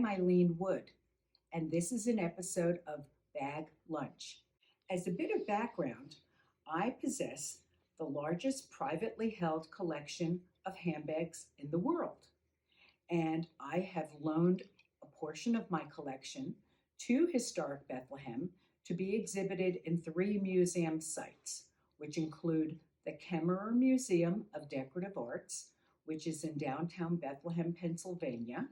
I'm Ilene Wood, and this is an episode of Bag Lunch. As a bit of background, I possess the largest privately held collection of handbags in the world, and I have loaned a portion of my collection to Historic Bethlehem to be exhibited in 3 museum sites, which include the Kemmerer Museum of Decorative Arts, which is in downtown Bethlehem, Pennsylvania,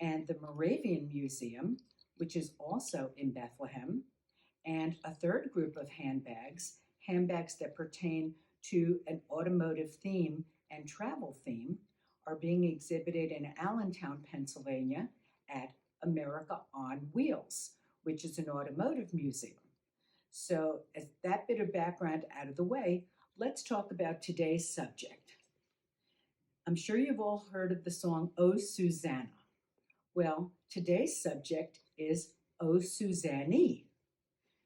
and the Moravian Museum, which is also in Bethlehem, and a third group of handbags that pertain to an automotive theme and travel theme, are being exhibited in Allentown, Pennsylvania at America on Wheels, which is an automotive museum. So, as that bit of background out of the way, let's talk about today's subject. I'm sure you've all heard of the song "Oh Susanna." Well, today's subject is "Oh Suzani."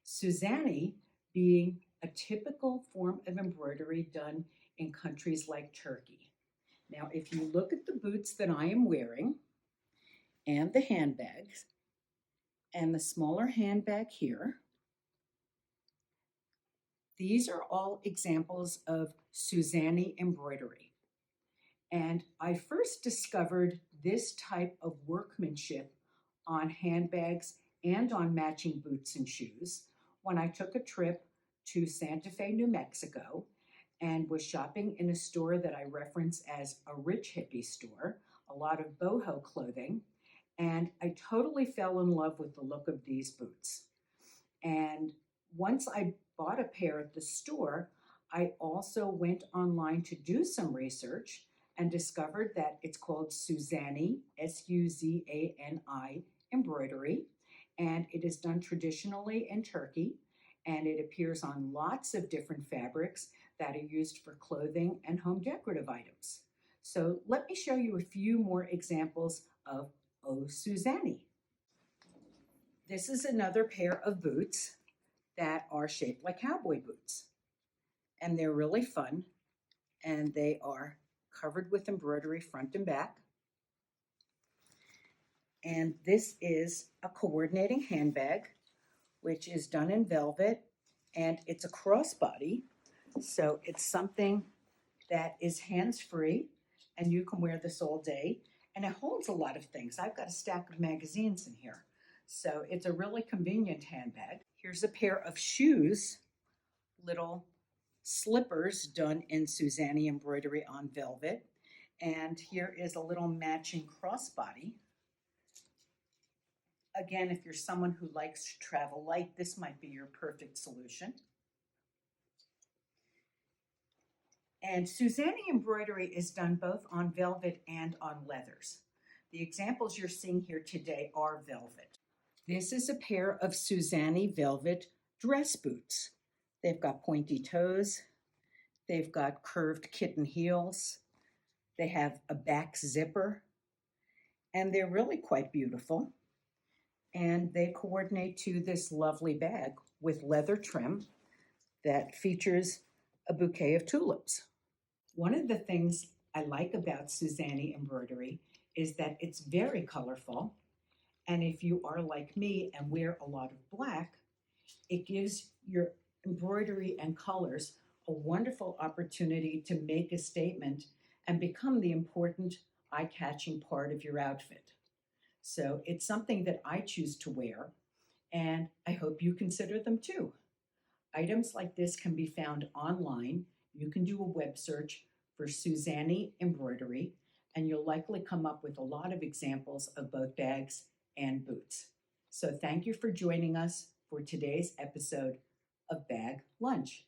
Suzani being a typical form of embroidery done in countries like Turkey. Now, if you look at the boots that I am wearing, and the handbags, and the smaller handbag here, these are all examples of Suzani embroidery. And I first discovered this type of workmanship on handbags and on matching boots and shoes when I took a trip to Santa Fe, New Mexico, and was shopping in a store that I reference as a rich hippie store, a lot of boho clothing, and I totally fell in love with the look of these boots. And once I bought a pair at the store, I also went online to do some research and discovered that it's called Suzani, Suzani embroidery, and it is done traditionally in Turkey, and it appears on lots of different fabrics that are used for clothing and home decorative items. So let me show you a few more examples of "Oh Suzani." This is another pair of boots that are shaped like cowboy boots, and they're really fun, and they are covered with embroidery front and back. And this is a coordinating handbag, which is done in velvet, and it's a crossbody, so it's something that is hands-free, and you can wear this all day, and it holds a lot of things. I've got a stack of magazines in here, so it's a really convenient handbag. Here's a pair of shoes, little slippers done in Suzani embroidery on velvet, and here is a little matching crossbody. Again, if you're someone who likes to travel light, this might be your perfect solution. And Suzani embroidery is done both on velvet and on leathers. The examples you're seeing here today are velvet. This is a pair of Suzani velvet dress boots. They've got pointy toes. They've got curved kitten heels. They have a back zipper, and they're really quite beautiful. And they coordinate to this lovely bag with leather trim that features a bouquet of tulips. One of the things I like about Suzani embroidery is that it's very colorful. And if you are like me and wear a lot of black, it gives your embroidery and colors a wonderful opportunity to make a statement and become the important eye-catching part of your outfit. So it's something that I choose to wear, and I hope you consider them too. Items like this can be found online. You can do a web search for Suzani embroidery, and you'll likely come up with a lot of examples of both bags and boots. So thank you for joining us for today's episode of Bag Lunch.